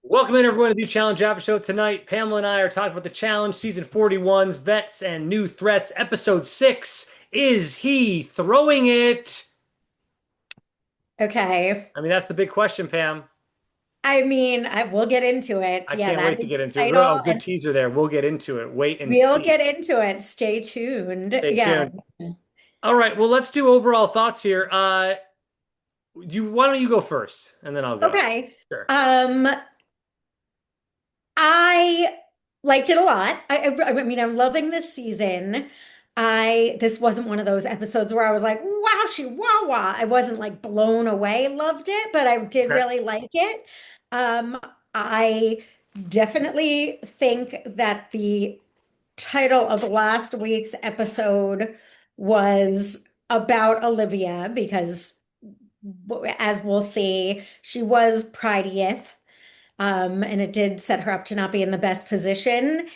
Welcome in everyone to the Challenge Aftershow. Tonight, Pamela and I are talking about the Challenge Season 41's Vets and New Threats, Episode 6. Is he throwing it? Okay. I mean, that's the big question, Pam. We'll get into it. I Yeah, can't that wait to is get the into it. Oh, title, good and teaser there. We'll get into it. Wait and we'll see. get into it. Stay tuned. Stay Yeah. tuned. All right, well, let's do overall thoughts here. Why don't you go first, and then I'll go. Okay. Sure. Um, I liked it a lot. I'm loving this season. This wasn't one of those episodes where I was like, wow, she wah wah. I wasn't like blown away, loved it, but I did Okay. really like it. Um, I definitely think that the title of last week's episode was about Olivia because, as we'll see, she was prideyeth, and it did set her up to not be in the best position.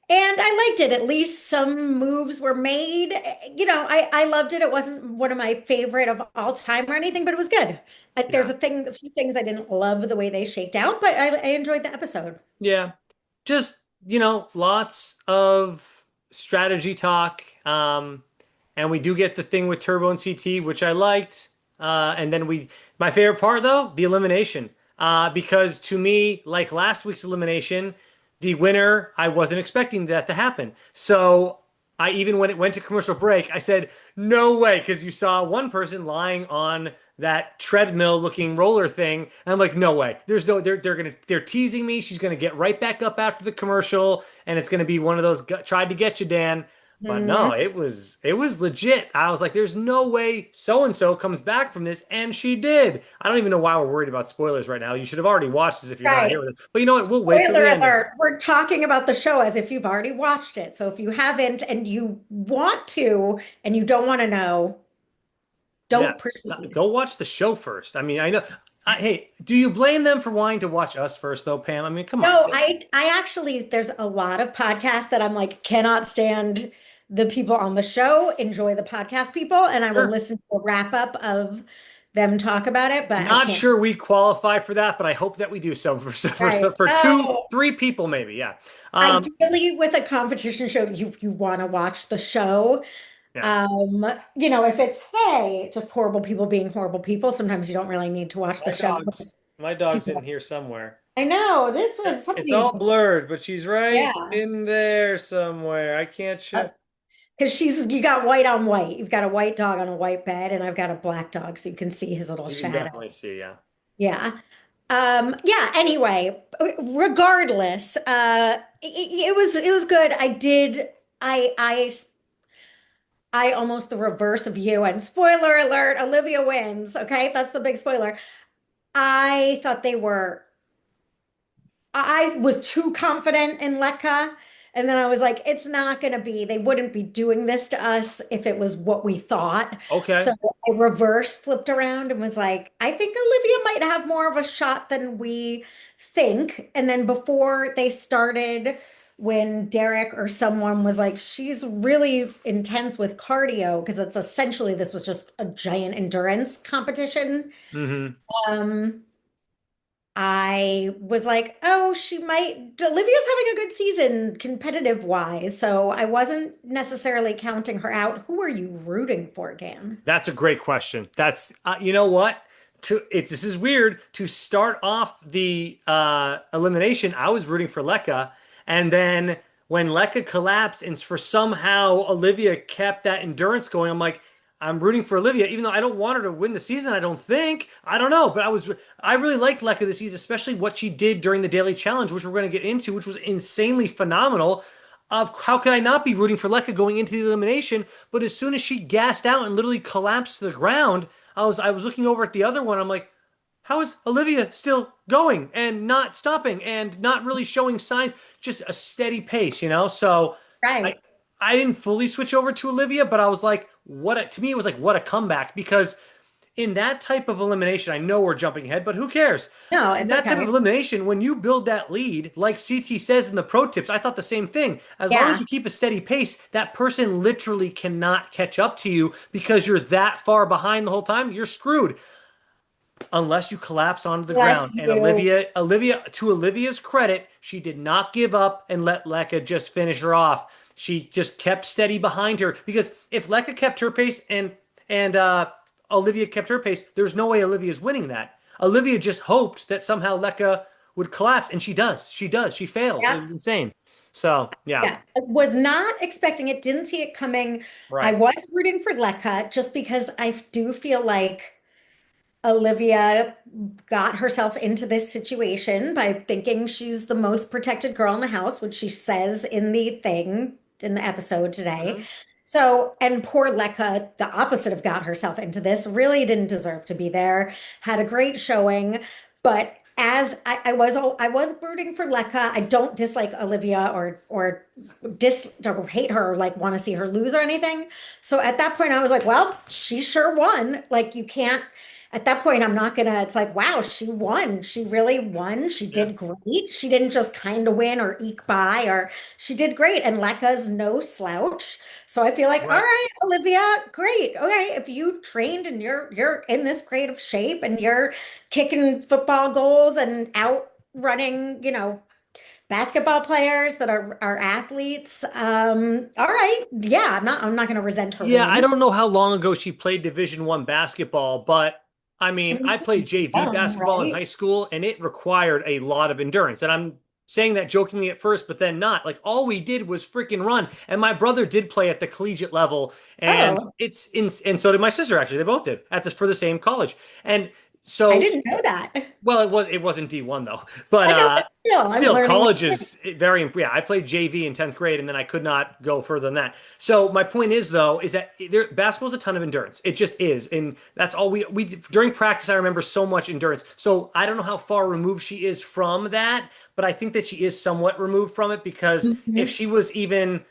And I liked it. At least some moves were made. I loved it. It wasn't one of my favorite of all time or anything, but it was good. Yeah. A few things I didn't love the way they shaked out, but I enjoyed the episode. Yeah. Just, lots of strategy talk. And we do get the thing with Turbo and CT, which I liked. And then my favorite part though, the elimination. Because to me, like last week's elimination, the winner, I wasn't expecting that to happen. So I even when it went to commercial break, I said, no way, because you saw one person lying on that treadmill looking roller thing. And I'm like, no way. They're teasing me. She's gonna get right back up after the commercial, and it's gonna be one of those tried to get you, Dan. But no, Mhm. it was legit. I was like, there's no way so and so comes back from this, and she did. I don't even know why we're worried about spoilers right now. You should have already watched this if you're not Right. here with us. But you know what? We'll wait till Spoiler the ending. alert. We're talking about the show as if you've already watched it. So if you haven't and you want to and you don't want to know, Yeah, don't proceed. go watch the show first. I mean, I know. Hey, do you blame them for wanting to watch us first, though, Pam? I mean, come on. No, I actually, there's a lot of podcasts that I'm like, cannot stand the people on the show, enjoy the podcast people, and I will Sure. listen to a wrap up of them talk about it, but I Not can't. sure we qualify for that, but I hope that we do so Right. for two, Oh, three people, maybe. Yeah. Um, ideally with a competition show, you want to watch the show. yeah. If it's, hey, just horrible people being horrible people, sometimes you don't really need to watch the My show. dog's my dog's in People, here somewhere. I know this was It's somebody's, all blurred, but she's right yeah, in there somewhere. I can't show. because you got white on white. You've got a white dog on a white bed, and I've got a black dog, so you can see his little You can shadow. definitely see, yeah. Yeah. Yeah, anyway, regardless, it was good. I almost the reverse of you, and spoiler alert, Olivia wins. Okay, that's the big spoiler. I thought I was too confident in Lekka. And then I was like, it's not going to be, they wouldn't be doing this to us if it was what we thought. So Okay. I reverse flipped around and was like, I think Olivia might have more of a shot than we think. And then before they started, when Derek or someone was like, she's really intense with cardio, because it's essentially this was just a giant endurance competition. Mm-hmm. Um, I was like, oh, she might. Olivia's having a good season competitive wise. So I wasn't necessarily counting her out. Who are you rooting for, Dan? That's a great question. That's you know what? This is weird to start off the elimination. I was rooting for Lekka, and then when Lekka collapsed, and for somehow Olivia kept that endurance going, I'm rooting for Olivia, even though I don't want her to win the season. I don't think. I don't know, but I really liked Lekka this season, especially what she did during the daily challenge, which we're going to get into, which was insanely phenomenal. Of how could I not be rooting for Lekka going into the elimination? But as soon as she gassed out and literally collapsed to the ground, I was looking over at the other one. I'm like, how is Olivia still going and not stopping and not really showing signs? Just a steady pace, you know? So I Right. I didn't fully switch over to Olivia, but I was like, to me it was like what a comeback because in that type of elimination, I know we're jumping ahead, but who cares? No, In it's that type of okay. elimination, when you build that lead, like CT says in the pro tips, I thought the same thing. As long as Yeah. you keep a steady pace, that person literally cannot catch up to you because you're that far behind the whole time. You're screwed. unless you collapse onto the ground. Bless And you. To Olivia's credit, she did not give up and let Lekka just finish her off. She just kept steady behind her because if Lekka kept her pace and Olivia kept her pace, there's no way Olivia's winning that. Olivia just hoped that somehow Lekka would collapse, and she does. She does. She fails. It Yep. was insane. So yeah, Yeah. I was not expecting it, didn't see it coming. I right. was rooting for Lekka just because I do feel like Olivia got herself into this situation by thinking she's the most protected girl in the house, which she says in the thing in the episode today. Hmm. So, and poor Lekka, the opposite of got herself into this, really didn't deserve to be there. Had a great showing, but as I was rooting for Lekka. I don't dislike Olivia or hate her or like want to see her lose or anything. So at that point, I was like, well, she sure won. Like you can't at that point, I'm not gonna, it's like, wow, she won. She really won. She Yeah. did great. She didn't just kind of win or eke by, or she did great. And Lekka's no slouch. So I feel like, all Right. right, Olivia, great. Okay, if you trained and you're in this great of shape and you're kicking football goals and out running, basketball players that are athletes. All right. Yeah, I'm not gonna resent her Yeah, I win. don't know how long ago she played Division 1 basketball, but I I mean, mean, I she's played JV young, basketball in right? high school and it required a lot of endurance. And I'm saying that jokingly at first, but then not. Like all we did was freaking run. And my brother did play at the collegiate level and Oh. and so did my sister actually. They both did at this for the same college. And I so didn't know that. well, it wasn't D1 though, but I know, but still, I'm still learning. college is very yeah. I played JV in 10th grade, and then I could not go further than that. So my point is though, is that basketball is a ton of endurance. It just is, and that's all we during practice. I remember so much endurance. So I don't know how far removed she is from that, but I think that she is somewhat removed from it because if Mhm. she was even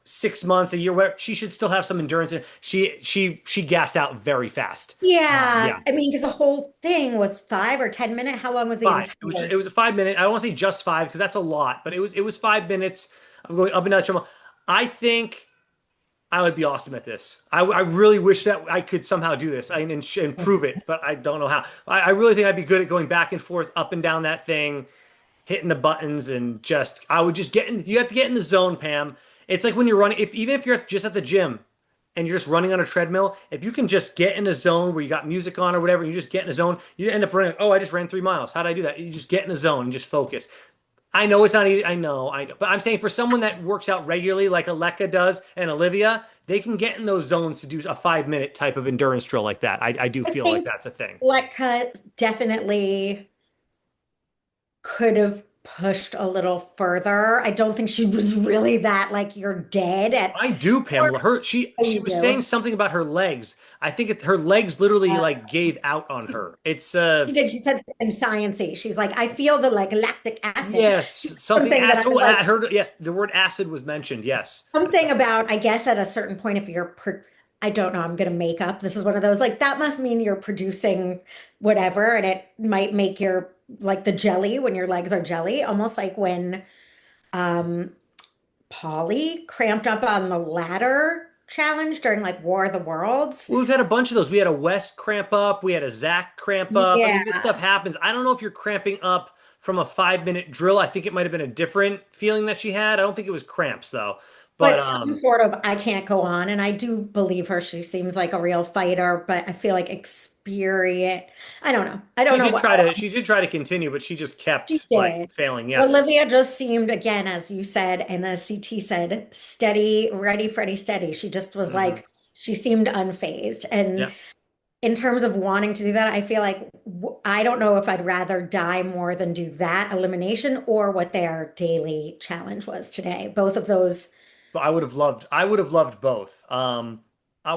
6 months, a year, where she should still have some endurance. And she gassed out very fast. Yeah, Yeah. I mean, because the whole thing was 5 or 10 minute. How long was the Five. It entire? was a 5 minute. I don't want to say just five because that's a lot, but it was 5 minutes of going up and down the treadmill. I think I would be awesome at this. I really wish that I could somehow do this and prove it, but I don't know how. I really think I'd be good at going back and forth, up and down that thing, hitting the buttons, and just I would just get in. You have to get in the zone, Pam. It's like when you're running. If even if you're just at the gym and you're just running on a treadmill, if you can just get in a zone where you got music on or whatever, and you just get in a zone, you end up running. Oh, I just ran 3 miles. How did I do that? You just get in a zone and just focus. I know it's not easy. I know. But I'm saying for someone that works out regularly, like Aleka does and Olivia, they can get in those zones to do a 5 minute type of endurance drill like that. I do I feel like think that's a thing. Lecca definitely could have pushed a little further. I don't think she was really that like you're dead at. I do, Pamela. Her Oh, she you was saying do. something about her legs. I think her legs literally like gave out on her. It's She did. She said something sciency. She's like, I feel the like lactic acid. yes, She said something something that I acid. was I like, heard yes, the word acid was mentioned. Yes. something about, I guess at a certain point, if I don't know, I'm gonna make up. This is one of those, like, that must mean you're producing whatever, and it might make your, like the jelly when your legs are jelly, almost like when um Polly cramped up on the ladder challenge during like War of the Worlds. Well, we've had a bunch of those. We had a West cramp up. We had a Zach cramp up. I mean, this stuff Yeah. happens. I don't know if you're cramping up from a 5 minute drill. I think it might have been a different feeling that she had. I don't think it was cramps though. But But some sort of, I can't go on. And I do believe her. She seems like a real fighter, but I feel like experience. I don't know. I don't know what she did try to continue, but she just she kept like did. failing. Yeah. Olivia just seemed, again, as you said, and as CT said, steady, ready, Freddy, steady. She just was Hmm. like, she seemed unfazed. And Yeah. in terms of wanting to do that, I feel like I don't know if I'd rather die more than do that elimination or what their daily challenge was today. Both of those, But I would have loved both.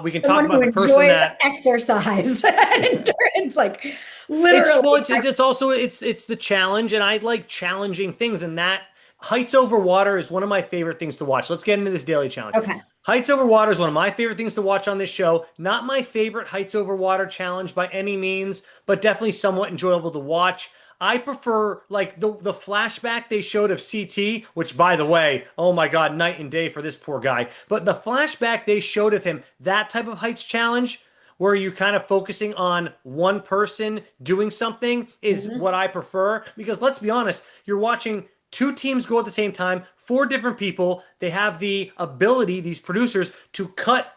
We can talk someone about who the person enjoys that exercise and endurance, like it's literally. well, it's also it's the challenge, and I like challenging things, and that Heights Over Water is one of my favorite things to watch. Let's get into this daily challenge. Okay. Heights Over Water is one of my favorite things to watch on this show. Not my favorite Heights Over Water challenge by any means, but definitely somewhat enjoyable to watch. I prefer like the flashback they showed of CT, which by the way, oh my God, night and day for this poor guy. But the flashback they showed of him, that type of heights challenge where you kind of focusing on one person doing something is Mhm. what I prefer. Because let's be honest, you're watching two teams go at the same time, four different people. They have the ability, these producers, to cut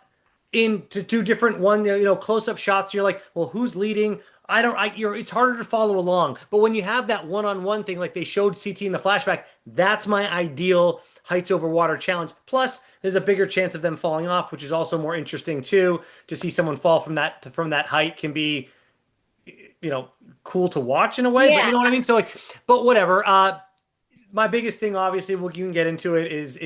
into two different close-up shots. You're like, well, who's leading? I don't I you're It's harder to follow along. But when you have that one-on-one thing like they showed CT in the flashback, that's my ideal heights over water challenge. Plus, there's a bigger chance of them falling off, which is also more interesting too. To see someone fall from that height can be, you know, cool to watch in a way, but Yeah, you know what I mean? So like, but whatever. My biggest thing, obviously, you can get into it, is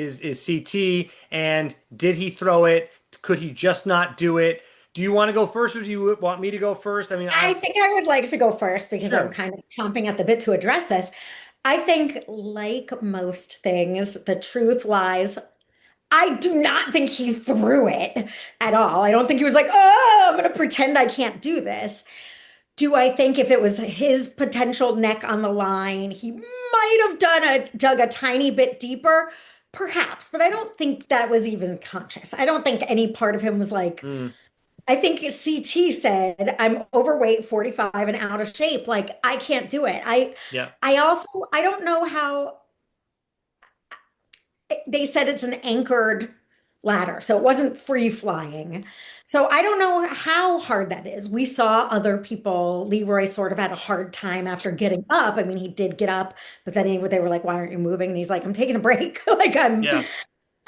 CT, and did he throw it? Could he just not do it? Do you want to go first, or do you want me to go first? I mean, I I think I would like to go first because I'm sure. kind of chomping at the bit to address this. I think, like most things, the truth lies. I do not think he threw it at all. I don't think he was like, oh, I'm going to pretend I can't do this. Do I think if it was his potential neck on the line, he might have dug a tiny bit deeper? Perhaps, but I don't think that was even conscious. I don't think any part of him was like, Mm, I think CT said, I'm overweight, 45 and out of shape. Like I can't do it. yeah. I don't know how they said it's an anchored ladder. So it wasn't free flying. So I don't know how hard that is. We saw other people, Leroy sort of had a hard time after getting up. I mean, he did get up, but then they were like, why aren't you moving? And he's like, I'm taking a break. Yeah.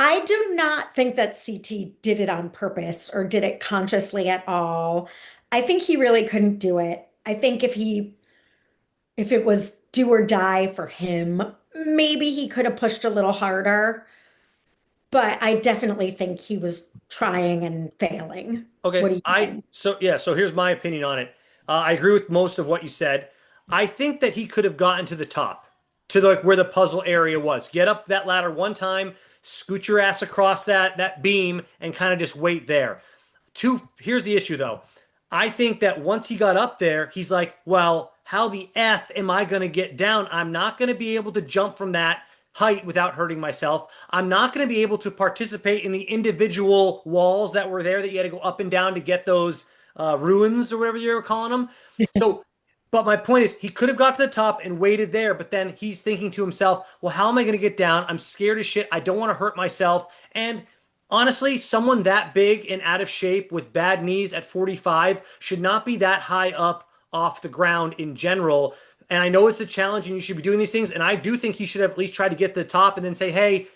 I do not think that CT did it on purpose or did it consciously at all. I think he really couldn't do it. I think if it was do or die for him, maybe he could have pushed a little harder, but I definitely think he was trying and failing. What Okay, do you think? so here's my opinion on it. I agree with most of what you said. I think that he could have gotten to the top, to the, like where the puzzle area was. Get up that ladder one time, scoot your ass across that beam, and kind of just wait there. Here's the issue though. I think that once he got up there, he's like, well, how the F am I going to get down? I'm not going to be able to jump from that height without hurting myself. I'm not going to be able to participate in the individual walls that were there that you had to go up and down to get those ruins or whatever you were calling them. So, but my point is, he could have got to the top and waited there, but then he's thinking to himself, well, how am I going to get down? I'm scared as shit. I don't want to hurt myself. And honestly, someone that big and out of shape with bad knees at 45 should not be that high up off the ground in general. And I know it's a challenge and you should be doing these things. And I do think he should have at least tried to get to the top and then say, hey,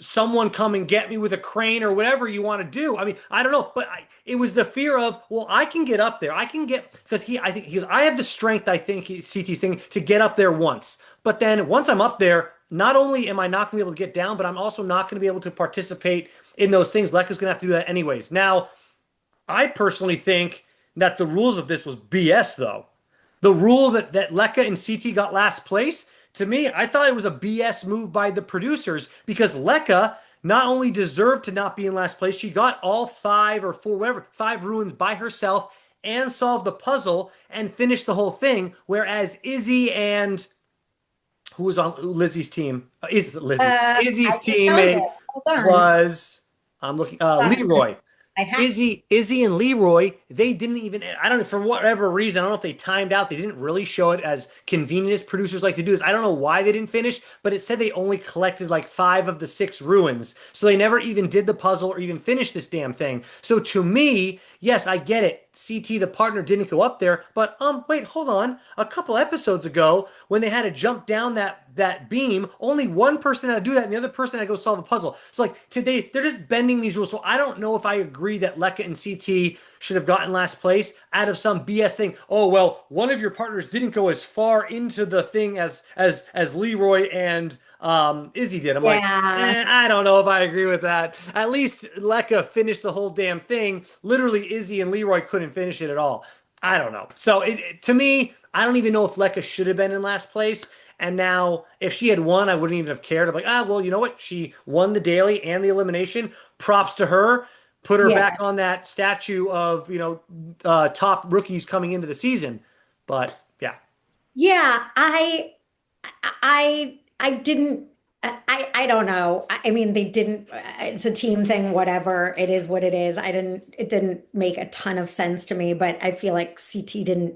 someone come and get me with a crane or whatever you want to do. I mean, I don't know, but it was the fear of, well, I can get up there. I can get, because I think he was, I have the strength, I think, CT's thing, to get up there once. But then once I'm up there, not only am I not going to be able to get down, but I'm also not going to be able to participate in those things. Lekka's going to have to do that anyways. Now, I personally think that the rules of this was BS, though. The rule that Lekka and CT got last place, to me, I thought it was a BS move by the producers because Lekka not only deserved to not be in last place, she got all five or four, whatever, five ruins by herself and solved the puzzle and finished the whole thing. Whereas Izzy and who was on Lizzie's team? Is Lizzie I Izzy's can tell you. teammate Hold on. was I'm looking Um, Leroy. I have. Izzy and Leroy, they didn't even, I don't know, for whatever reason, I don't know if they timed out. They didn't really show it as convenient as producers like to do this. I don't know why they didn't finish, but it said they only collected like five of the six ruins. So they never even did the puzzle or even finished this damn thing. So to me, yes, I get it. CT, the partner, didn't go up there, but wait, hold on. A couple episodes ago, when they had to jump down that beam, only one person had to do that, and the other person had to go solve a puzzle. So like today, they're just bending these rules. So I don't know if I agree that Lekka and CT should have gotten last place out of some BS thing. Oh well, one of your partners didn't go as far into the thing as Leroy and Izzy did. I'm like, Yeah. I don't know if I agree with that. At least Lekka finished the whole damn thing. Literally, Izzy and Leroy couldn't finish it at all. I don't know. So to me, I don't even know if Lekka should have been in last place. And now, if she had won, I wouldn't even have cared. I'm like, well, you know what? She won the daily and the elimination. Props to her. Put her Yeah. back on that statue of, top rookies coming into the season. But yeah, Yeah, I didn't. I don't know. I mean, they didn't, it's a team thing, whatever. It is what it is. It didn't make a ton of sense to me, but I feel like CT didn't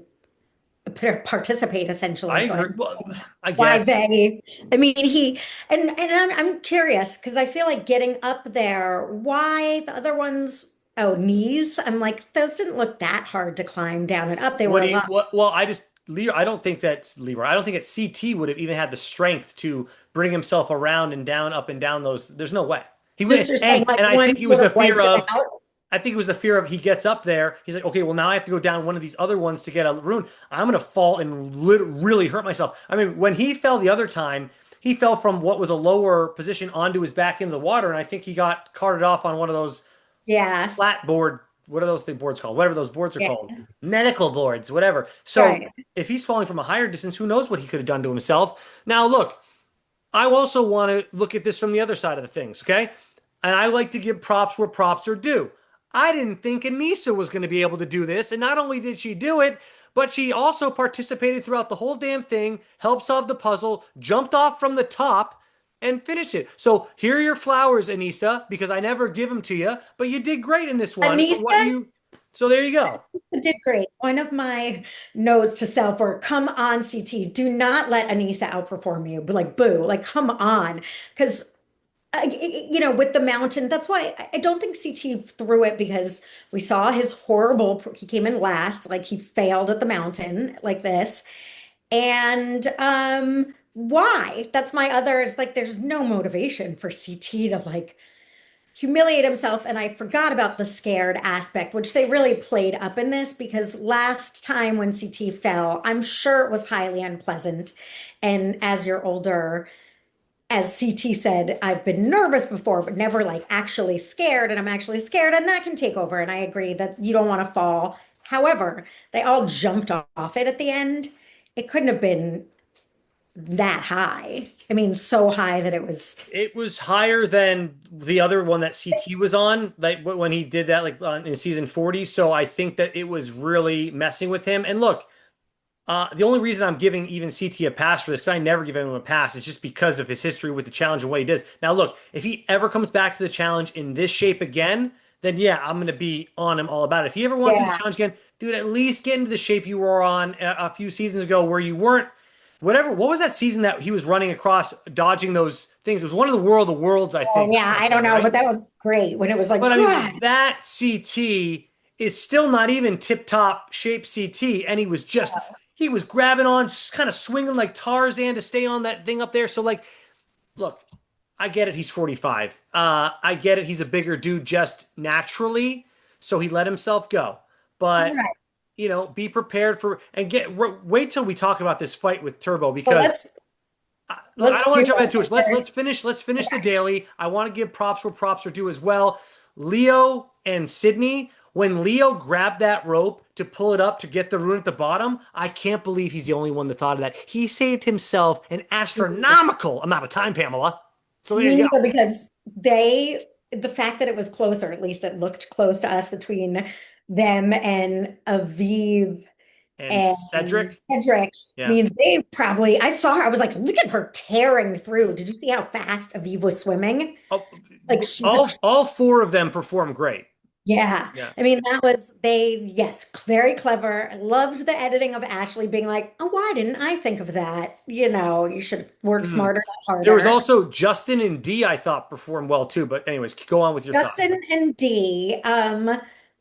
participate I essentially. So I agree. Well, understand I why guess. I mean, and I'm curious because I feel like getting up there, why the other ones, oh, knees. I'm like, those didn't look that hard to climb down and up. They What were do a you lot. what well I just Leroy I don't think that's Leroy. I don't think that CT would have even had the strength to bring himself around and down up and down those. There's no way. He Just would you're saying like and I one think it was sort the of fear wiped him of out. I think it was the fear of he gets up there. He's like, okay, well now I have to go down one of these other ones to get a rune. I'm gonna fall and really hurt myself. I mean, when he fell the other time, he fell from what was a lower position onto his back into the water, and I think he got carted off on one of those Yeah. flat board. What are those thing boards called? Whatever those boards are Yeah. called, medical boards, whatever. So Right. if he's falling from a higher distance, who knows what he could have done to himself? Now, look, I also want to look at this from the other side of the things, okay? And I like to give props where props are due. I didn't think Anissa was going to be able to do this, and not only did she do it, but she also participated throughout the whole damn thing, helped solve the puzzle, jumped off from the top, and finished it. So here are your flowers, Anissa, because I never give them to you, but you did great in this one for what Anissa you. So there you go. did great. One of my notes to self were, come on, CT, do not let Anissa outperform you. But like, boo, like, come on. Because, with the mountain, that's why I don't think CT threw it because we saw his horrible, he came in last, like he failed at the mountain like this. And why? That's my other, it's like, there's no motivation for CT to like, humiliate himself. And I forgot about the scared aspect, which they really played up in this because last time when CT fell, I'm sure it was highly unpleasant. And as you're older, as CT said, I've been nervous before, but never like actually scared. And I'm actually scared, and that can take over. And I agree that you don't want to fall. However, they all jumped off it at the end. It couldn't have been that high. I mean, so high that it was. It was higher than the other one that CT was on, like when he did that, like in season 40. So I think that it was really messing with him. And look, the only reason I'm giving even CT a pass for this, because I never give anyone a pass, is just because of his history with the challenge and what he does. Now, look, if he ever comes back to the challenge in this shape again, then yeah, I'm going to be on him all about it. If he ever wants to do the Yeah. challenge again, dude, at least get into the shape you were on a few seasons ago where you weren't, whatever. What was that season that he was running across, dodging those things? It was one of the World of Worlds, I Oh think, or yeah, I something, don't know, right? but that was great when it was like, But I God, mean, that CT is still not even tip top shape CT. And he was grabbing on, kind of swinging like Tarzan to stay on that thing up there. So, like, look, I get it. He's 45. I get it. He's a bigger dude just naturally. So he let himself go. But, right. be prepared for, and wait till we talk about this fight with Turbo Well, because look, I let's don't want do to jump into it. it. Let's finish the daily. I want to give props where props are due as well. Leo and Sydney, when Leo grabbed that rope to pull it up to get the rune at the bottom, I can't believe he's the only one that thought of that. He saved himself an astronomical amount of time, Pamela. So there Me you go. neither, because the fact that it was closer, at least it looked close to us between them and Aviv And and Cedric, Cedric yeah. means they probably, I saw her, I was like, look at her tearing through. Did you see how fast Aviv was swimming? Oh, Like she was like, all four of them performed great. yeah. Yeah. I mean, yes, very clever. I loved the editing of Ashley being like, oh, why didn't I think of that? You should work Mhm. smarter, not There was harder. also Justin and D, I thought performed well too. But anyways, go on with your thought. Justin and Dee,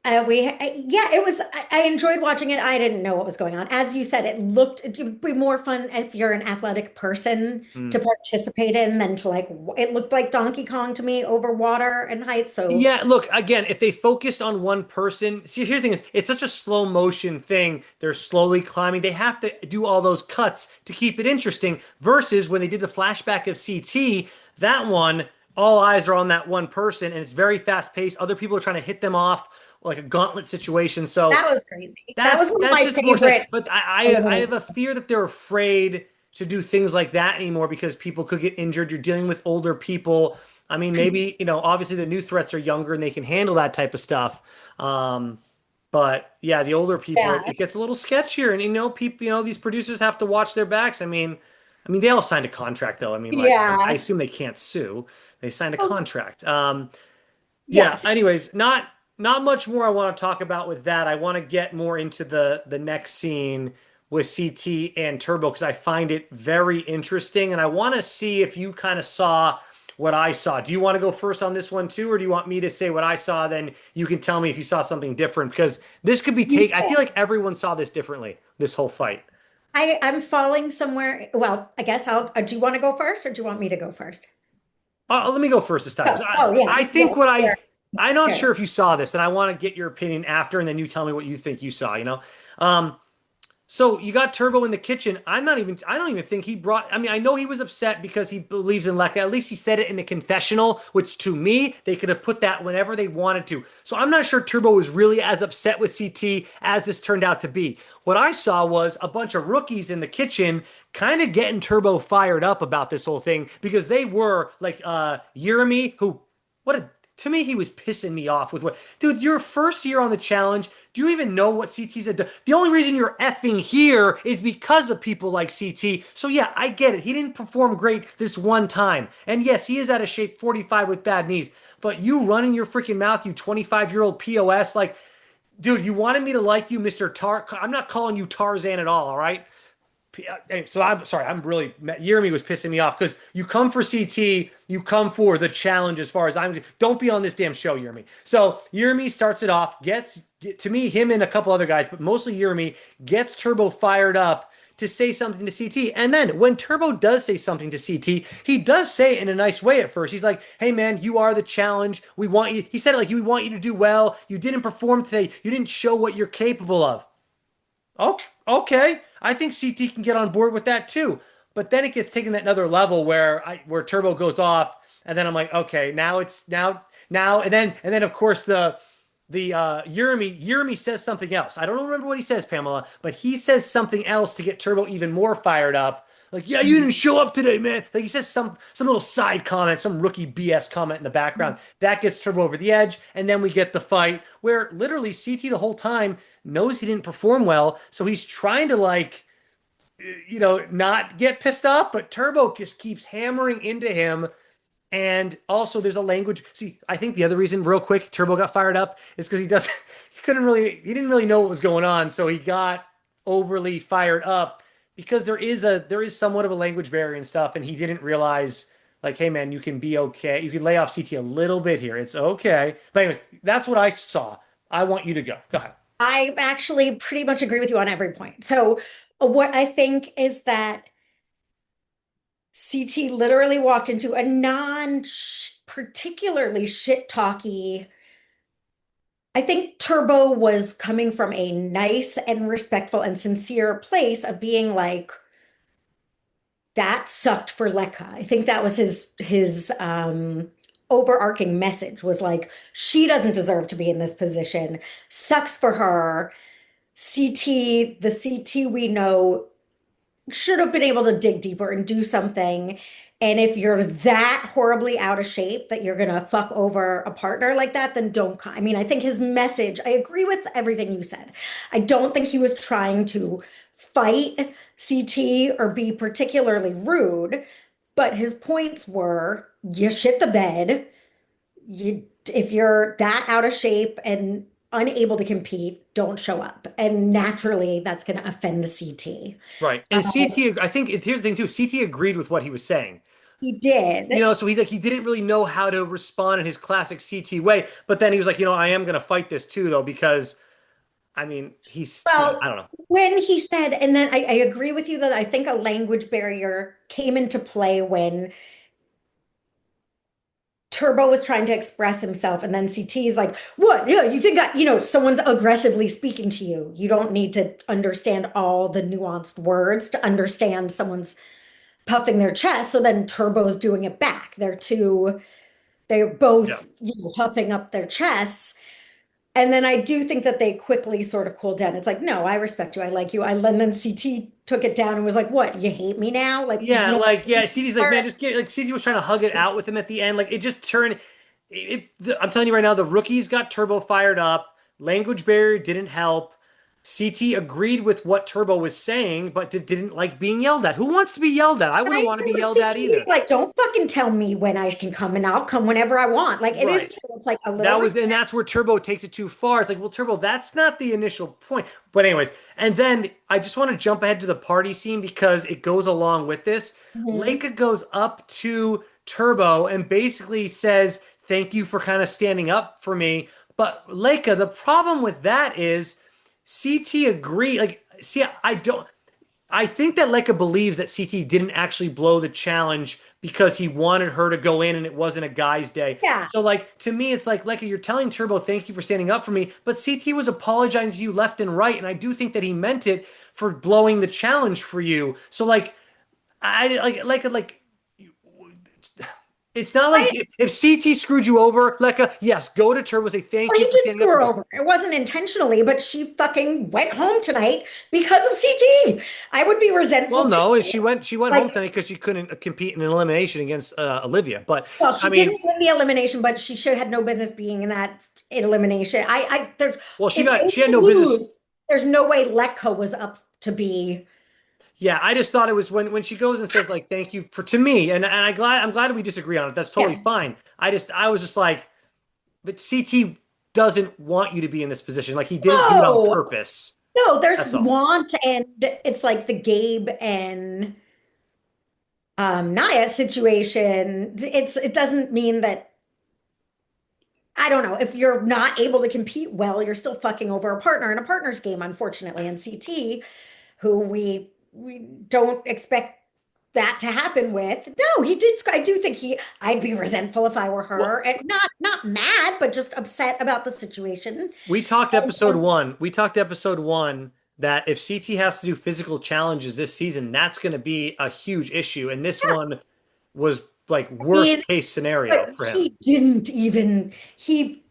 yeah, I enjoyed watching it. I didn't know what was going on. As you said, it would be more fun if you're an athletic person to Mm. participate in than to like, it looked like Donkey Kong to me over water and heights. So Yeah, look, again, if they focused on one person, see, here's the thing is, it's such a slow motion thing. They're slowly climbing. They have to do all those cuts to keep it interesting versus when they did the flashback of CT, that one, all eyes are on that one person and it's very fast paced. Other people are trying to hit them off like a gauntlet situation. So that was crazy. That was that's one of that's my just more sad. favorite But I have a eliminations. fear that they're afraid to do things like that anymore because people could get injured. You're dealing with older people. I mean, maybe, obviously the new threats are younger and they can handle that type of stuff. Um, but yeah, the older people, Yeah. it gets a little sketchier. And people, these producers have to watch their backs. I mean, I mean, they all signed a contract though. I mean, like I Yeah. assume they can't sue. They signed a Oh, contract. Yeah. yes. Anyways, not much more I want to talk about with that. I want to get more into the next scene with CT and Turbo because I find it very interesting, and I want to see if you kind of saw what I saw. Do you want to go first on this one too, or do you want me to say what I saw? Then you can tell me if you saw something different because this could be take. I feel like everyone saw this differently. This whole fight. I'm falling somewhere. Well, I guess do you want to go first or do you want me to go first? Let me go first this time Oh, because oh yeah. I Yeah. think what Sure. I'm not Sure. sure if you saw this, and I want to get your opinion after, and then you tell me what you think you saw. Um, so you got Turbo in the kitchen. I don't even think he brought, I mean, I know he was upset because he believes in Lekka. At least he said it in the confessional, which to me, they could have put that whenever they wanted to. So I'm not sure Turbo was really as upset with CT as this turned out to be. What I saw was a bunch of rookies in the kitchen kind of getting Turbo fired up about this whole thing because they were like Jeremy, who, what a to me, he was pissing me off with what, dude, your first year on the challenge. Do you even know what CT said? The only reason you're effing here is because of people like CT. So yeah, I get it. He didn't perform great this one time. And yes, he is out of shape 45 with bad knees. But you running your freaking mouth, you 25-year-old POS, like, dude, you wanted me to like you, Mr. I'm not calling you Tarzan at all right? So I'm sorry, I'm really Jeremy was pissing me off because you come for CT, you come for the challenge as far as I'm. Don't be on this damn show, Jeremy. So Jeremy starts it off, gets to me him and a couple other guys, but mostly Jeremy gets Turbo fired up to say something to CT. And then when Turbo does say something to CT, he does say it in a nice way at first. He's like, "Hey man, you are the challenge. We want you." He said it like, "We want you to do well. You didn't perform today. You didn't show what you're capable of." Okay, okay. I think CT can get on board with that too. But then it gets taken that another level where Turbo goes off, and then I'm like, okay, now it's now and then of course the Jeremy says something else. I don't remember what he says, Pamela, but he says something else to get Turbo even more fired up. Like, yeah, you didn't show up today, man. Like he says some little side comment, some rookie BS comment in the background. That gets Turbo over the edge, and then we get the fight where literally CT the whole time knows he didn't perform well, so he's trying to like not get pissed off, but Turbo just keeps hammering into him. And also, there's a language. See, I think the other reason, real quick, Turbo got fired up is because he didn't really know what was going on, so he got overly fired up because there is somewhat of a language barrier and stuff, and he didn't realize, like, hey man, you can be okay, you can lay off CT a little bit here, it's okay. But anyways, that's what I saw. I want you to go ahead. I actually pretty much agree with you on every point. So, what I think is that CT literally walked into a non particularly shit talky. I think Turbo was coming from a nice and respectful and sincere place of being like, that sucked for Lekka. I think that was his overarching message was like, she doesn't deserve to be in this position. Sucks for her. The CT we know should have been able to dig deeper and do something. And if you're that horribly out of shape that you're gonna fuck over a partner like that, then don't come. I mean, I think his message, I agree with everything you said. I don't think he was trying to fight CT or be particularly rude, but his points were you shit the bed. If you're that out of shape and unable to compete, don't show up. And naturally, that's going to offend CT. Right. And CT, I think here's the thing too. CT agreed with what he was saying. He did. So he didn't really know how to respond in his classic CT way. But then he was like, I am gonna fight this too, though, because I mean, Well, I don't know. when he said, and then I agree with you that I think a language barrier came into play when Turbo was trying to express himself, and then CT is like, "What? Yeah, you think someone's aggressively speaking to you? You don't need to understand all the nuanced words to understand someone's puffing their chest." So then Turbo's doing it back. They're Yeah. both, huffing up their chests. And then I do think that they quickly sort of cooled down. It's like, no, I respect you. I like you. And then CT took it down and was like, what? You hate me now? Like, Yeah, no. like yeah, CT's like, man, just get like CT was trying to hug it out with him at the end. Like it just turned I'm telling you right now, the rookies got Turbo fired up. Language barrier didn't help. CT agreed with what Turbo was saying, but didn't like being yelled at. Who wants to be yelled at? I And I wouldn't want to agree be with yelled at CT being either. like, don't fucking tell me when I can come and I'll come whenever I want. Like it is Right. true. It's like a little That was, and respect. that's where Turbo takes it too far. It's like, well, Turbo, that's not the initial point. But anyways, and then I just want to jump ahead to the party scene because it goes along with this. Mhm. Leica goes up to Turbo and basically says, "Thank you for kind of standing up for me." But Leica, the problem with that is CT agree. Like, see, I don't. I think that Leica believes that CT didn't actually blow the challenge because he wanted her to go in and it wasn't a guy's day. Yeah. So, like, to me, it's like, Leica, you're telling Turbo, thank you for standing up for me. But CT was apologizing to you left and right. And I do think that he meant it for blowing the challenge for you. So, like, it's not I, like if CT screwed you over, Leica, yes, go to Turbo, say thank well, you he for did standing screw up for her me. over. It wasn't intentionally, but she fucking went home tonight because of CT. I would be Well, resentful too. no, she went home Like, tonight because she couldn't compete in an elimination against Olivia. But well, I she mean, didn't win the elimination, but she should had no business being in that elimination. There's, well, if they she had no business. lose, there's no way Letko was up to be. Yeah, I just thought it was when she goes and says like thank you for to me, and I'm glad we disagree on it. That's totally Yeah. fine. I was just like, but CT doesn't want you to be in this position. Like he didn't do it on No, purpose. no, there's That's all. want, and it's like the Gabe and Naya situation. It doesn't mean that I don't know if you're not able to compete well, you're still fucking over a partner in a partner's game, unfortunately. And CT, who we don't expect that to happen with. No, he did. I do think I'd be resentful if I were Well, her, and not mad, but just upset about the situation. we talked And, episode one. We talked episode one that if CT has to do physical challenges this season, that's going to be a huge issue. And this yeah, one was like I mean, worst case scenario but for him. he didn't even he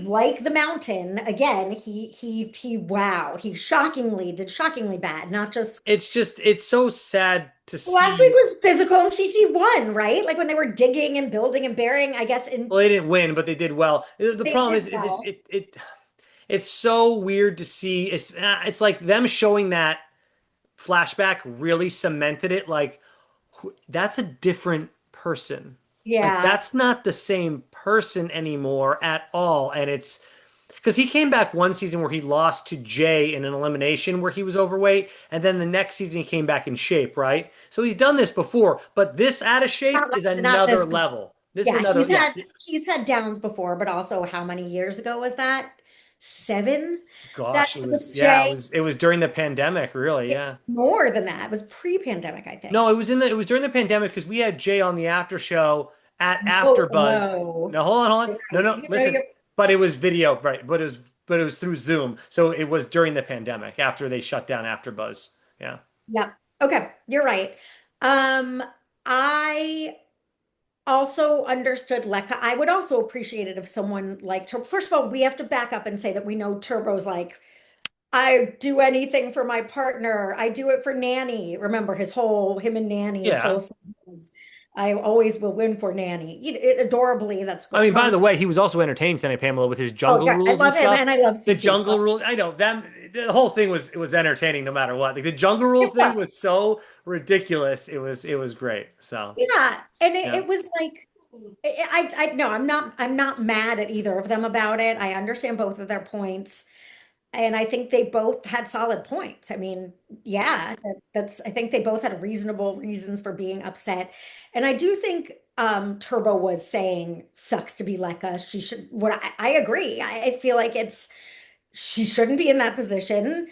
like the mountain again. He shockingly did shockingly bad. Not just It's so sad to last week see. was physical and CT won, right? Like when they were digging and building and burying. I guess in Well, they didn't win, but they did well. The they problem did is just well. it's so weird to see. It's like them showing that flashback really cemented it. Like that's a different person. Like Yeah. that's not the same person anymore at all. And it's because he came back one season where he lost to Jay in an elimination where he was overweight, and then the next season he came back in shape, right? So he's done this before, but this out of shape is Not another this. level. This is Yeah, another, yeah. he's had downs before, but also how many years ago was that? 7? That Gosh, it with was yeah, Jay, it was during the pandemic, really, yeah. more than that. It was pre-pandemic, I No, think. it was during the pandemic because we had Jay on the after show at Oh, AfterBuzz. oh, No, hold on. you're No, right. no, listen. But it was video, right? But it was through Zoom. So it was during the pandemic after they shut down AfterBuzz. Yeah. Yeah. Okay, you're right. I also understood Lekka. I would also appreciate it if someone like Turbo. First of all, we have to back up and say that we know Turbo's like, I do anything for my partner. I do it for Nanny. Remember him and Nanny, his whole Yeah. season was, I always will win for Nanny. Adorably, that's I what mean, by charmed. the way, he was also entertaining tonight, Pamela, with his Oh, jungle yeah, I rules and love him stuff. and I love The CT. jungle rule, I know them. The whole thing was entertaining no matter what. Like the jungle rule It thing was. was so ridiculous. It was great. So Yeah, and yeah. it was like I no, I'm not mad at either of them about it. I understand both of their points. And I think they both had solid points. I mean, yeah, I think they both had reasonable reasons for being upset. And I do think Turbo was saying sucks to be like us. She should I agree. I feel like she shouldn't be in that position.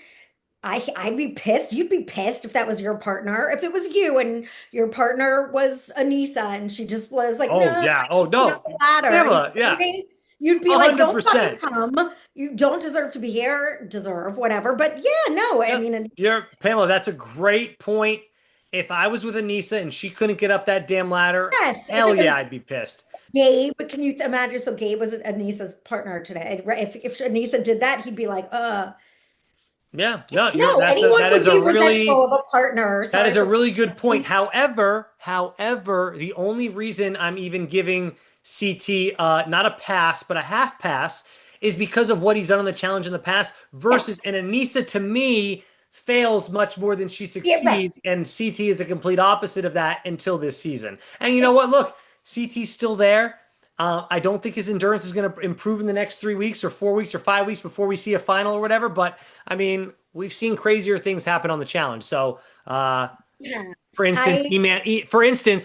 I'd be pissed. You'd be pissed if that was your partner. If it was you and your partner was Anissa and she just was like, no, Oh I yeah. Oh can't get up no, the ladder. You know Pamela. what I Yeah, mean? You'd be like, don't fucking 100%. come. You don't deserve to be here, deserve whatever. But yeah, no, I Yep. mean, You're Pamela, that's a great point. If I was with Anissa and she couldn't get up that damn ladder, yes, if hell it was yeah, I'd be pissed. Gabe, can you imagine? So Gabe was Anissa's partner today. If Anissa did that, he'd be like, Yeah, no, no, anyone that is would a be resentful of a partner. that is Sorry a for really good point. However, the only reason I'm even giving CT not a pass but a half pass is because of what he's done on the challenge in the past versus Yes. and Anissa to me fails much more than she Yeah, right. succeeds, and CT is the complete opposite of that until this season. And you know what? Look, CT's still there. I don't think his endurance is going to improve in the next 3 weeks or 4 weeks or 5 weeks before we see a final or whatever. But I mean, we've seen crazier things happen on the challenge. So, Yeah. for instance,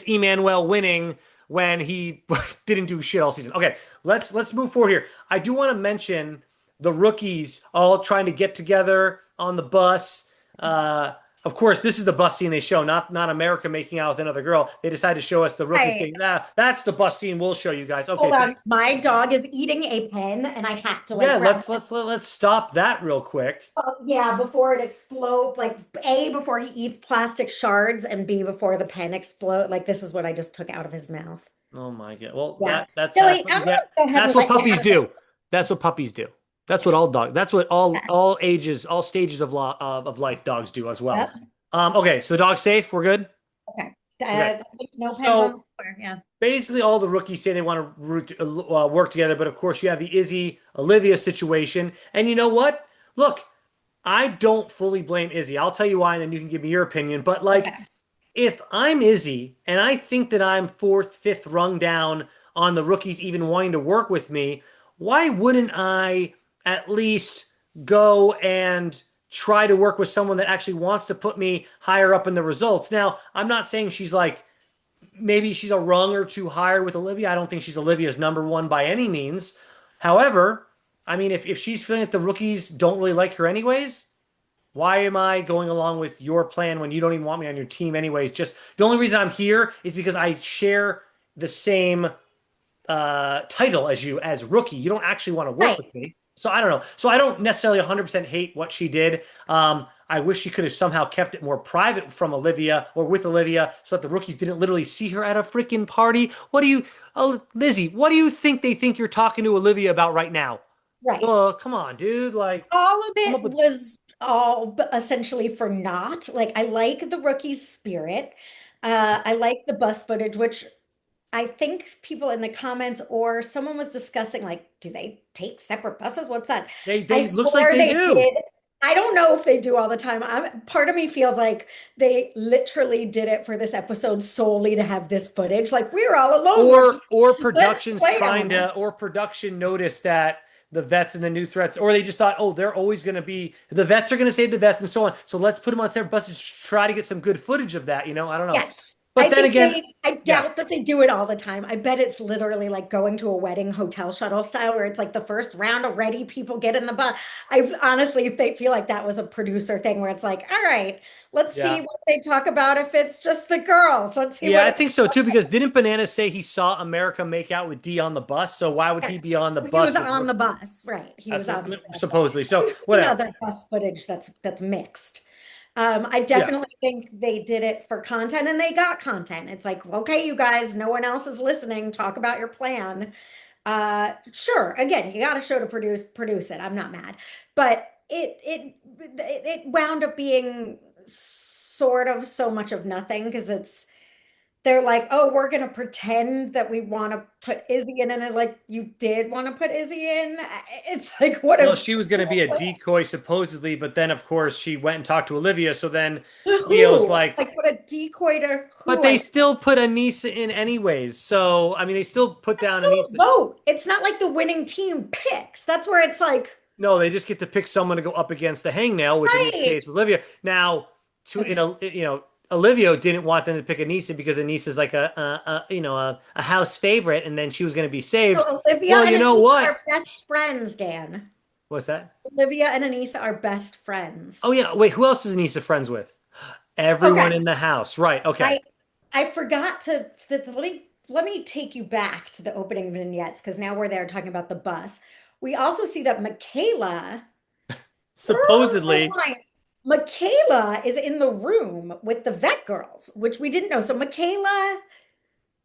I Emmanuel winning when he didn't do shit all season. Okay, let's move forward here. I do want to mention the rookies all trying to get together on the bus. Of course, this is the bus scene they show, not America making out with another girl. They decided to show us the rookies I being, that's the bus scene we'll show you guys. Okay, hold on. thanks. My dog is eating a pen and I have to Yeah, like grab let's stop that real quick. yeah, before it explodes, like A, before he eats plastic shards, and B, before the pen explode. Like this is what I just took out of his mouth. Oh my God. Well, Yeah. that's Billy, what you I'm gonna get. go ahead That's and what let you puppies have this. do. That's what puppies do. That's what Yes. that's what all ages, all stages of life dogs do as well. Yep. Okay, so the dog's safe. We're good. Okay. Okay. I think no pens on the So floor. Yeah. basically, all the rookies say they want to work together, but of course, you have the Izzy Olivia situation. And you know what? Look, I don't fully blame Izzy. I'll tell you why, and then you can give me your opinion. But like, Okay. if I'm Izzy and I think that I'm fourth, fifth rung down on the rookies even wanting to work with me, why wouldn't I at least go and try to work with someone that actually wants to put me higher up in the results? Now, I'm not saying she's like, maybe she's a rung or two higher with Olivia. I don't think she's Olivia's number one by any means. However, I mean, if she's feeling that the rookies don't really like her anyways, why am I going along with your plan when you don't even want me on your team anyways? Just the only reason I'm here is because I share the same title as you as rookie. You don't actually want to work Right. with me. So I don't know. So I don't necessarily 100% hate what she did. I wish she could have somehow kept it more private from Olivia or with Olivia so that the rookies didn't literally see her at a freaking party. What do you, Lizzie, what do you think you're talking to Olivia about right now? Right. Oh, come on, dude. Like, All of come it up with, was all essentially for naught. Like I like the rookie's spirit. I like the bus footage, which I think people in the comments or someone was discussing, like, do they take separate buses? What's that? I looks like swear they they do. did. I don't know if they do all the time. Part of me feels like they literally did it for this episode solely to have this footage. Like, we're all alone. Or Let's production's play trying on it. to or production noticed that the vets and the new threats, or they just thought, oh, they're always going to be the vets are going to save the vets and so on. So let's put them on separate buses to try to get some good footage of that. I don't know. Yes. But then again, I yeah, doubt that they do it all the time. I bet it's literally like going to a wedding hotel shuttle style where it's like the first round already, people get in the bus. I honestly, if they feel like that was a producer thing where it's like, all right, let's see yeah, what they talk about if it's just the girls. Let's see yeah, what I it's think so too. Because didn't Banana say he saw America make out with D on the bus? So why would he be yes. on the So he was bus with? on the bus, right? He That's was what on the bus. So supposedly. So we've seen whatever. other bus footage that's mixed. I Yeah. definitely think they did it for content and they got content. It's like, okay, you guys, no one else is listening. Talk about your plan. Sure. Again, you got a show to produce it. I'm not mad. But it wound up being sort of so much of nothing because they're like, oh, we're gonna pretend that we want to put Izzy in, and it's like, you did want to put Izzy in. It's like, what Well, a she was going to be a decoy supposedly, but then of course she went and talked to Olivia. So then to Leo's who? like, Like, what a decoy to but who? they I still put Anissa in anyways. So, I mean, they still put It's down still a Anissa. vote. It's not like the winning team picks. That's where it's like, No, they just get to pick someone to go up against the hangnail, which in this right. case was Olivia. Now, Okay. Olivia didn't want them to pick Anissa because Anissa's like a house favorite, and then she was going to be saved. So Olivia Well, and you know Anissa what? are best friends, Dan. What's that? Olivia and Anissa are best friends. Oh yeah, wait, who else is Anissa friends with? Everyone Okay. in the house. Right. Okay. I I forgot to let me take you back to the opening vignettes because now we're there talking about the bus. We also see that Supposedly, Michaela is in the room with the vet girls, which we didn't know. So Michaela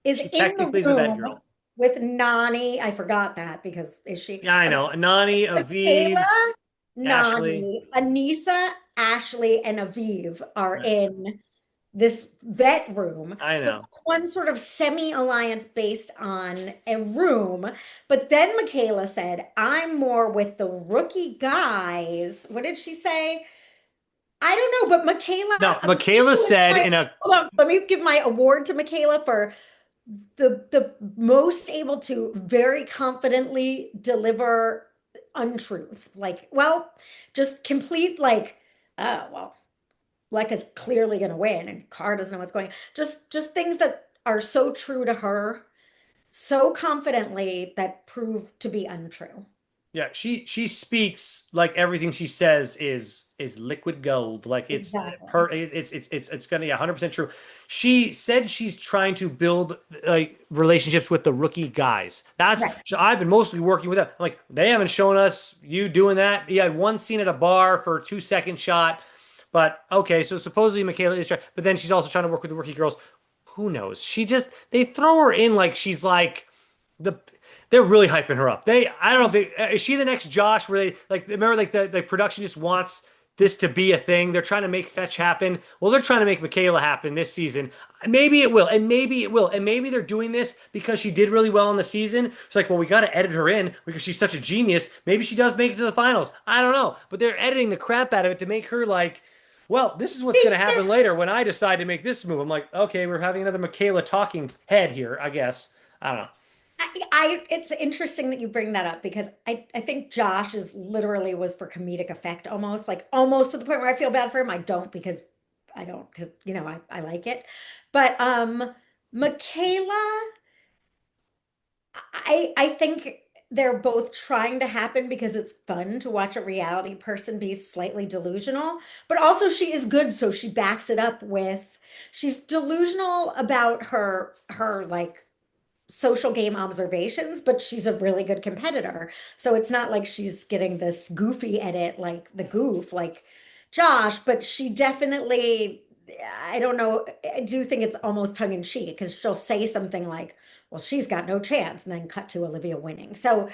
is she in the technically is a vet room girl. with Nani. I forgot that because is she? Yeah, I Okay, know. Nani, Michaela, Aviv, Ashley. Nani, Anissa, Ashley, and Aviv are Right. in this vet room. I So know. that's one sort of semi-alliance based on a room. But then Michaela said, I'm more with the rookie guys. What did she say? I don't know, but No, Michaela Michaela was said my, in a hold on, let me give my award to Michaela for the most able to very confidently deliver untruth. Like, well, just complete like, oh well, Leica's clearly gonna win and Car doesn't know what's going on. Just things that are so true to her, so confidently that prove to be untrue. Yeah, she speaks like everything she says is liquid gold. Like it's Exactly. per it's gonna be 100% true. She said she's trying to build like relationships with the rookie guys. That's Right. so I've been mostly working with them. I'm like they haven't shown us you doing that. You had one scene at a bar for a 2 second shot, but okay, so supposedly Michaela is trying, but then she's also trying to work with the rookie girls. Who knows? She just they throw her in like she's like the they're really hyping her up. I don't know if is she the next Josh? Really like remember like the production just wants this to be a thing. They're trying to make fetch happen. Well, they're trying to make Michaela happen this season. Maybe it will, and maybe it will, and maybe they're doing this because she did really well in the season. It's like, well, we got to edit her in because she's such a genius. Maybe she does make it to the finals. I don't know, but they're editing the crap out of it to make her like well, this is what's going to happen Yes. later when I decide to make this move. I'm like, okay, we're having another Michaela talking head here, I guess. I don't know. It's interesting that you bring that up because I think Josh is literally was for comedic effect almost like almost to the point where I feel bad for him. I don't because I don't because I like it. But Michaela, I think they're both trying to happen because it's fun to watch a reality person be slightly delusional, but also she is good, so she backs it up with she's delusional about her like social game observations, but she's a really good competitor. So it's not like she's getting this goofy edit like the goof like Josh, but she definitely, I don't know, I do think it's almost tongue in cheek because she'll say something like, well, she's got no chance, and then cut to Olivia winning. So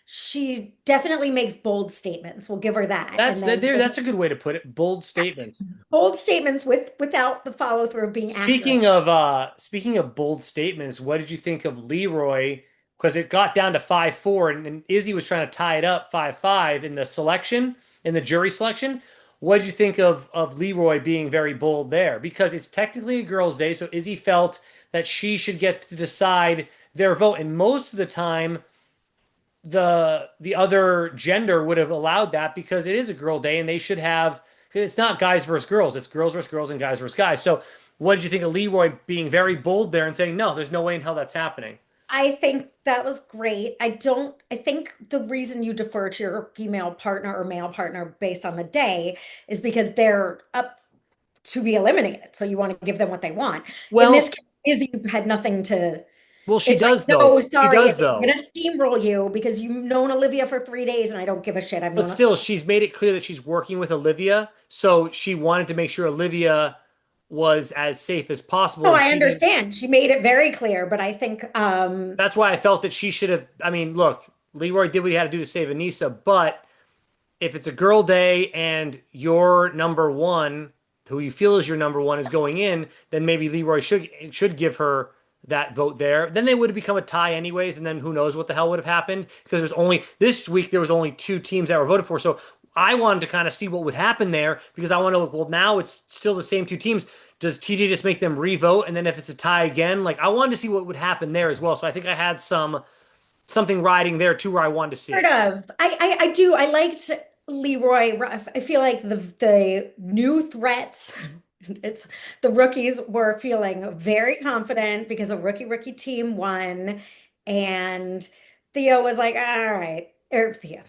she definitely makes bold statements. We'll give her that. That's And that then there. That's a good way to put it. Bold yes, statements. bold statements without the follow through of being accurate. Speaking of bold statements, what did you think of Leroy? Because it got down to 5-4, and Izzy was trying to tie it up 5-5 in the selection, in the jury selection. What did you think of Leroy being very bold there? Because it's technically a girls' day, so Izzy felt that she should get to decide their vote, and most of the time the other gender would have allowed that because it is a girl day and they should have it's not guys versus girls, it's girls versus girls and guys versus guys. So what did you think of Leroy being very bold there and saying no, there's no way in hell that's happening? I think that was great. I think the reason you defer to your female partner or male partner based on the day is because they're up to be eliminated. So you want to give them what they want. In this Well, case, Izzy had nothing to, well, she it's like, does though. no, She sorry, does I'm gonna though. steamroll you because you've known Olivia for 3 days and I don't give a shit. I've But known. still, she's made it clear that she's working with Olivia, so she wanted to make sure Olivia was as safe as possible No, and I she didn't. understand. She made it very clear, but I think That's why I felt that she should have. I mean, look, Leroy did what he had to do to save Anissa, but if it's a girl day and your number one, who you feel is your number one, is going in, then maybe Leroy should give her that vote there. Then they would have become a tie anyways, and then who knows what the hell would have happened because there's only this week there was only two teams that were voted for. So I wanted to kind of see what would happen there because I want to look, well, now it's still the same two teams. Does TJ just make them re-vote? And then if it's a tie again, like I wanted to see what would happen there as well. So I think I had something riding there too where I wanted to see sort it. of. I do. I liked Leroy. I feel like the new threats, it's the rookies were feeling very confident because a rookie team won. And Theo was like, all right, or Theo.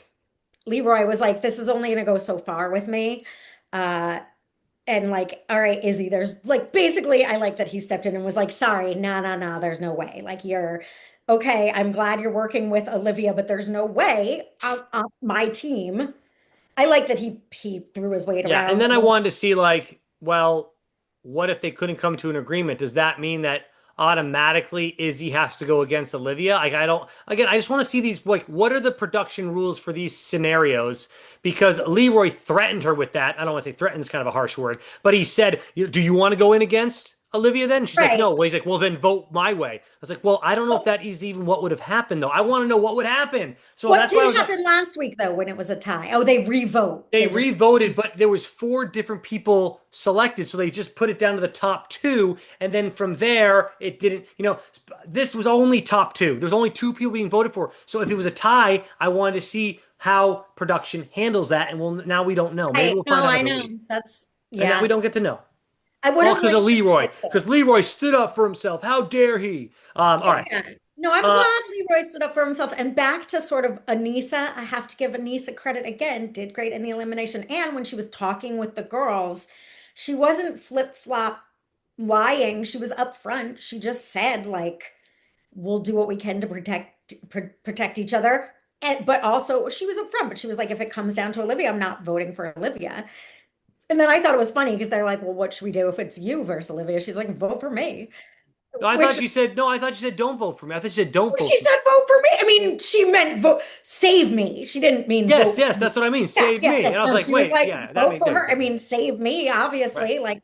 Leroy was like, this is only gonna go so far with me. Uh and like, all right, Izzy, there's like basically, I like that he stepped in and was like, sorry, no, no, no, there's no way. Like, you're okay. I'm glad you're working with Olivia, but there's no way on my team. I like that he threw his weight Yeah, and around. then I wanted to see like, well, what if they couldn't come to an agreement? Does that mean that automatically Izzy has to go against Olivia. Like I don't again, I just want to see these like what are the production rules for these scenarios? Because Leroy threatened her with that. I don't want to say threatened is kind of a harsh word, but he said, "Do you want to go in against Olivia then?" And she's like, Right. "No." Well, he's like, "Well, then vote my way." I was like, "Well, I don't know if But that is even what would have happened though. I want to know what would happen." So what that's why I did was like, happen last week though when it was a tie? Oh, they revote. they They just re-voted, but there was four different people selected, so they just put it down to the top two, and then from there it didn't. This was only top two. There's only two people being voted for. So if it was a tie, I wanted to see how production handles that, and well, now we don't know. Maybe I we'll find no, out I every know. week, That's and now we yeah. don't get to know. I would All have because of liked to Leroy, see it. because Leroy stood up for himself. How dare he? All right. Yeah. No, I'm Uh, glad Leroy stood up for himself. And back to sort of Anissa, I have to give Anissa credit again, did great in the elimination. And when she was talking with the girls, she wasn't flip-flop lying. She was upfront. She just said, like, we'll do what we can to protect each other. But also she was upfront, but she was like, if it comes down to Olivia, I'm not voting for Olivia. And then I thought it was funny because they're like, well, what should we do if it's you versus Olivia? She's like, vote for me. no, I thought Which she said no. I thought she said don't vote for me. I thought she said don't vote she for me. said vote for me. I mean, she meant vote save me. She didn't mean Yes, vote yes, for me. that's what I mean. Yes, Save yes, me. yes. And I was No, like, she was wait, like yeah, that vote makes for there you her. I go. mean, save me, Right. obviously. Like,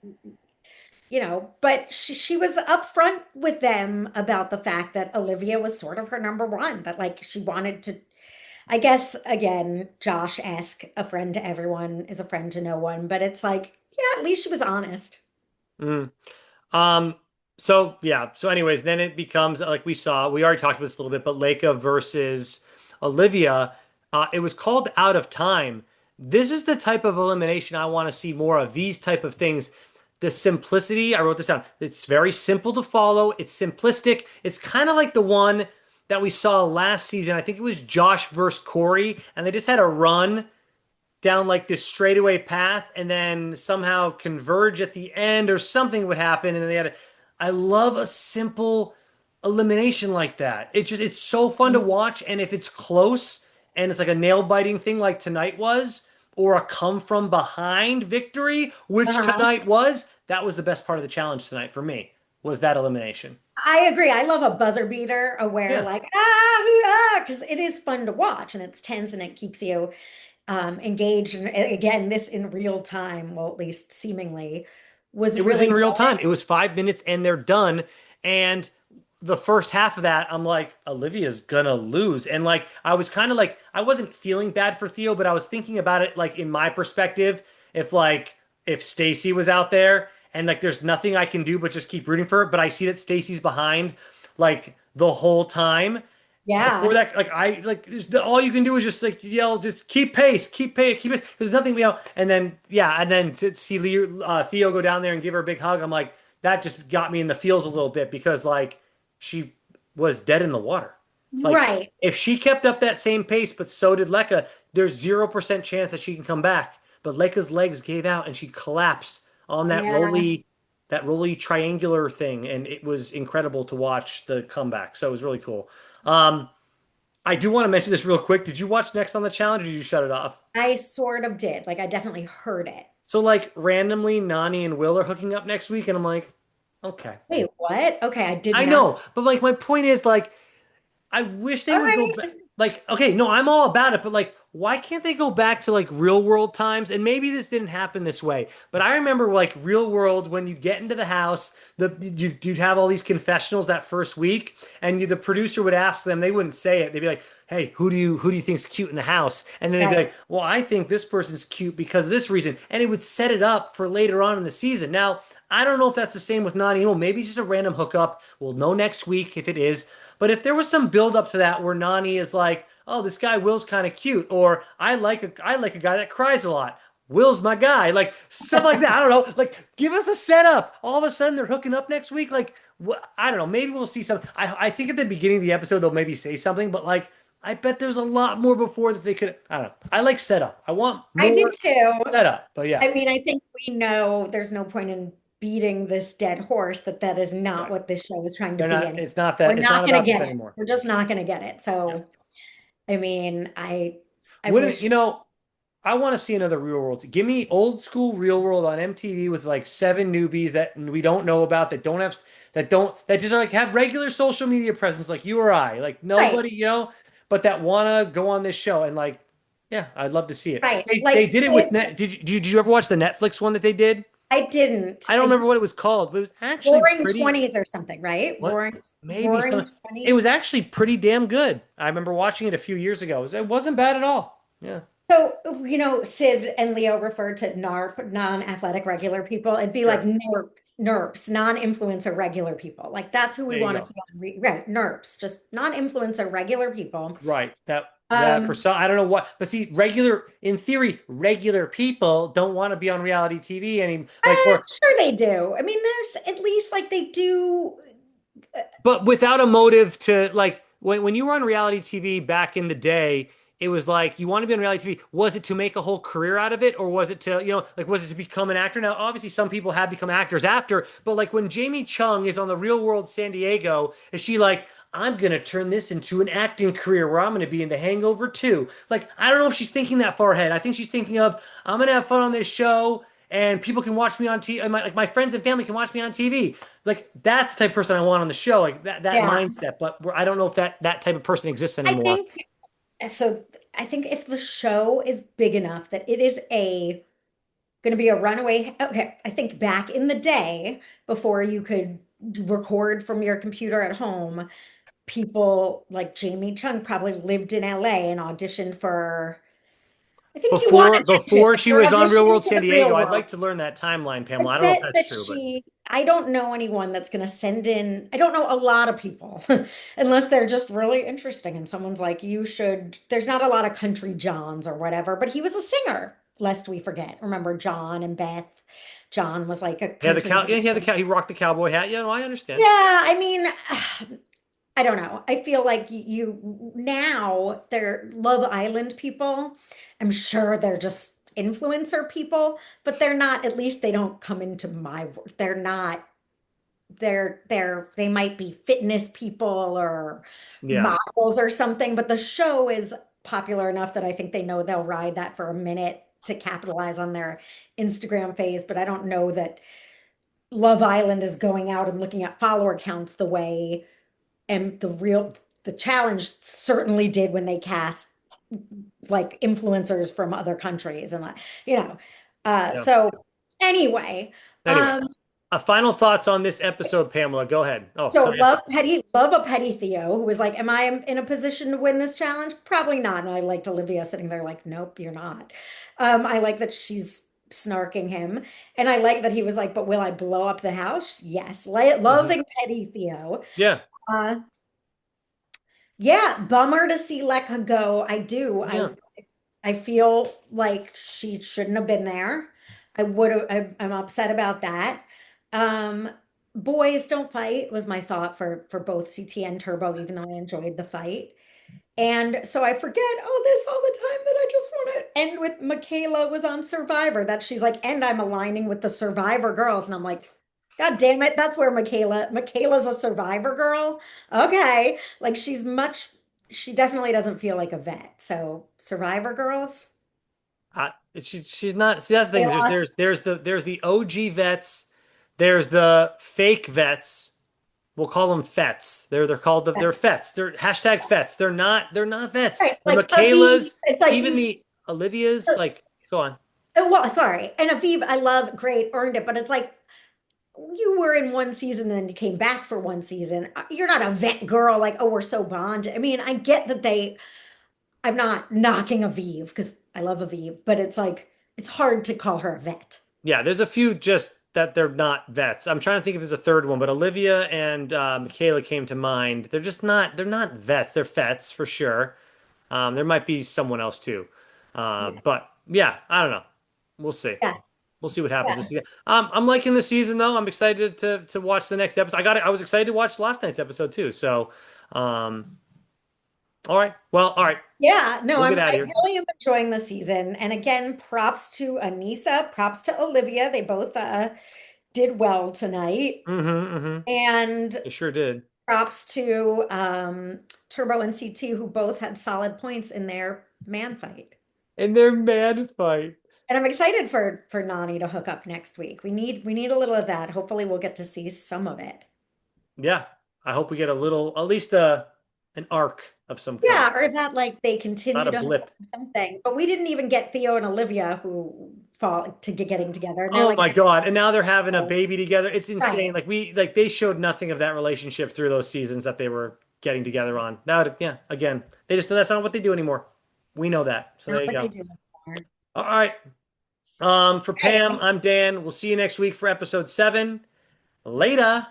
but she was upfront with them about the fact that Olivia was sort of her number one, that like she wanted to, I guess, again, Josh-esque, a friend to everyone is a friend to no one, but it's like, yeah, at least she was honest. Mm. Um, so yeah, so anyways, then it becomes like we already talked about this a little bit, but Leica versus Olivia, it was called Out of Time. This is the type of elimination I want to see more of, these type of things. The simplicity, I wrote this down. It's very simple to follow. It's simplistic. It's kind of like the one that we saw last season. I think it was Josh versus Corey, and they just had a run down like this straightaway path and then somehow converge at the end or something would happen and they had I love a simple elimination like that. It's so fun to watch, and if it's close and it's like a nail biting thing like tonight was, or a come from behind victory, which Uh-huh. tonight was, that was the best part of the challenge tonight for me, was that elimination. I agree. I love a buzzer beater where Yeah. like because it is fun to watch and it's tense and it keeps you engaged. And again, this in real time, well, at least seemingly, was It was in really real good. time. It was 5 minutes and they're done. And the first half of that, I'm like, Olivia's gonna lose. And like, I was kind of like, I wasn't feeling bad for Theo, but I was thinking about it like in my perspective, if Stacy was out there and like there's nothing I can do but just keep rooting for her, but I see that Stacy's behind like the whole time before Yeah. that, like all you can do is just like yell, just keep pace, keep pace, keep pace. There's nothing, and then yeah, and then to see Theo go down there and give her a big hug, I'm like, that just got me in the feels a little bit because like she was dead in the water. Like Right. if she kept up that same pace, but so did Lekka, there's 0% chance that she can come back. But Lekka's legs gave out and she collapsed on Yeah. that rolly triangular thing, and it was incredible to watch the comeback. So it was really cool. Um, I do want to mention this real quick. Did you watch Next on the Challenge or did you shut it off? I sort of did. Like I definitely heard it. So like randomly Nani and Will are hooking up next week and I'm like, okay. Wait, what? Okay, I did I not. know, but like my point is like I wish they All would go back. right. Like, okay, no, I'm all about it, but like, why can't they go back to like real world times? And maybe this didn't happen this way, but I remember like real world when you get into the house, you'd have all these confessionals that first week, and the producer would ask them. They wouldn't say it. They'd be like, "Hey, who do you think's cute in the house?" And then they'd be Right. like, "Well, I think this person's cute because of this reason," and it would set it up for later on in the season. Now, I don't know if that's the same with Nani. Well, maybe it's just a random hookup. We'll know next week if it is. But if there was some build up to that where Nani is like, "Oh, this guy Will's kind of cute," or I like a guy that cries a lot. Will's my guy, like stuff like that. I don't know. Like, give us a setup. All of a sudden, they're hooking up next week. Like, what? I don't know. Maybe we'll see some. I think at the beginning of the episode they'll maybe say something, but like, I bet there's a lot more before that they could. I don't know. I like setup. I want I do more too. setup. But yeah, I mean, I think we know there's no point in beating this dead horse that that is not right. what this show is trying to They're be not. anymore. It's not We're that. It's not not going to about this get it. anymore. We're just not going to get it. Yeah. So, I mean, I Wouldn't wish you know? I want to see another Real World. Give me old school Real World on MTV with like seven newbies that we don't know about, that don't have, that just are like have regular social media presence like you or I, like Right, nobody, but that want to go on this show and like, yeah, I'd love to see it. right. They Like did it with Sid, net. Did you ever watch the Netflix one that they did? I didn't. I don't I remember did what it was called, but it was actually Roaring pretty. Twenties or something, right? What? Maybe Roaring some. It was 20s. actually pretty damn good. I remember watching it a few years ago. It wasn't bad at all. Yeah. So, Sid and Leo refer to NARP, non-athletic regular people. It'd be like Sure. NERPs, non-influencer regular people. Like that's who we There you want to go. see on right, NERPs, just non-influencer regular people. Right. That for Um, some, I don't know what, but see, in theory, regular people don't want to be on reality TV any like or sure they do. I mean, there's at least like they do. but without a motive to like when you were on reality TV back in the day, it was like you want to be on reality TV. Was it to make a whole career out of it, or was it to, like was it to become an actor? Now, obviously, some people have become actors after, but like when Jamie Chung is on the Real World San Diego, is she like, I'm gonna turn this into an acting career where I'm gonna be in The Hangover too? Like, I don't know if she's thinking that far ahead. I think she's thinking of I'm gonna have fun on this show and people can watch me on TV. My friends and family can watch me on TV. Like that's the type of person I want on the show, like that Yeah, mindset. But I don't know if that type of person exists I anymore. think so. I think if the show is big enough that it is a going to be a runaway. Okay, I think back in the day before you could record from your computer at home, people like Jamie Chung probably lived in LA and auditioned for. I think you want Before to admit this. before If she you're was on Real auditioning World for San the Diego, real I'd world, like to learn that timeline, I Pamela. I don't know if bet that's that true, but I don't know anyone that's going to send in, I don't know a lot of people, unless they're just really interesting and someone's like, you should, there's not a lot of country Johns or whatever, but he was a singer, lest we forget. Remember John and Beth? John was like a yeah, the country cow, yeah, he had the singer. cow, he rocked the cowboy hat. Yeah, no, I understand. Yeah, I mean, I don't know. I feel like you now they're Love Island people. I'm sure they're just influencer people, but they're not, at least they don't come into my world. They're not, they might be fitness people or Yeah, models or something, but the show is popular enough that I think they know they'll ride that for a minute to capitalize on their Instagram phase, but I don't know that Love Island is going out and looking at follower counts the way and the challenge certainly did when they cast like influencers from other countries and like, you know. yeah. So anyway, Anyway, um, final thoughts on this episode, Pamela. Go ahead. Oh, so sorry. love a petty Theo who was like, am I in a position to win this challenge? Probably not. And I liked Olivia sitting there like, nope, you're not. I like that she's snarking him. And I like that he was like, but will I blow up the house? Yes. Mhm. Loving petty Theo. Yeah, Uh, yeah, bummer to see Lekka go. I do. yeah. I feel like she shouldn't have been there. I would have, I'm upset about that. Um, Boys don't fight was my thought for both CT and Turbo, even though I enjoyed the fight. And so I forget all this all the time that I just want to end with Michaela was on Survivor. That she's like, and I'm aligning with the Survivor girls. And I'm like, God damn it, that's where Michaela's a Survivor girl. Okay. Like she definitely doesn't feel like a vet. So Survivor girls, She's not. See, that's the thing. There's Michaela, there's there's the there's the OG vets. There's the fake vets. We'll call them fets. They're fets. They're hashtag fets. They're not vets. right? The Like Aviv, Michaelas, it's like even the Olivias. Like, go on. oh, well, sorry. And Aviv, I love, great, earned it, but it's like you were in one season and then you came back for one season. You're not a vet girl, like, oh, we're so bonded. I mean, I get that I'm not knocking Aviv because I love Aviv, but it's like, it's hard to call her a vet. Yeah, there's a few just that they're not vets. I'm trying to think if there's a third one, but Olivia and Michaela came to mind. They're just not. They're not vets. They're fets for sure. There might be someone else too. Yeah. But yeah, I don't know. We'll see. Yeah. We'll see what happens this Yeah. season. I'm liking the season though. I'm excited to watch the next episode. I was excited to watch last night's episode too. So, all right. Well, all right. Yeah. No, We'll get out I of here. really am enjoying the season. And again, props to Anissa, props to Olivia. They both did well tonight. Mm-hmm. Mm-hmm. And It sure did. props to Turbo and CT, who both had solid points in their man fight. in their mad fight. And I'm excited for Nani to hook up next week. We need a little of that. Hopefully we'll get to see some of it. Yeah, I hope we get a little, at least an arc of some kind, Yeah, or that like they not continue a to hook up blip. or something. But we didn't even get Theo and Olivia who fall to getting together. And they're Oh like, my God. And now they're having a oh, baby together. It's insane. right. Like they showed nothing of that relationship through those seasons that they were getting together on. Now, yeah, again, that's not what they do anymore. We know that. So there Not you what they go. do anymore. All right. For All Pam, right. I'm Dan. We'll see you next week for episode 7. Later.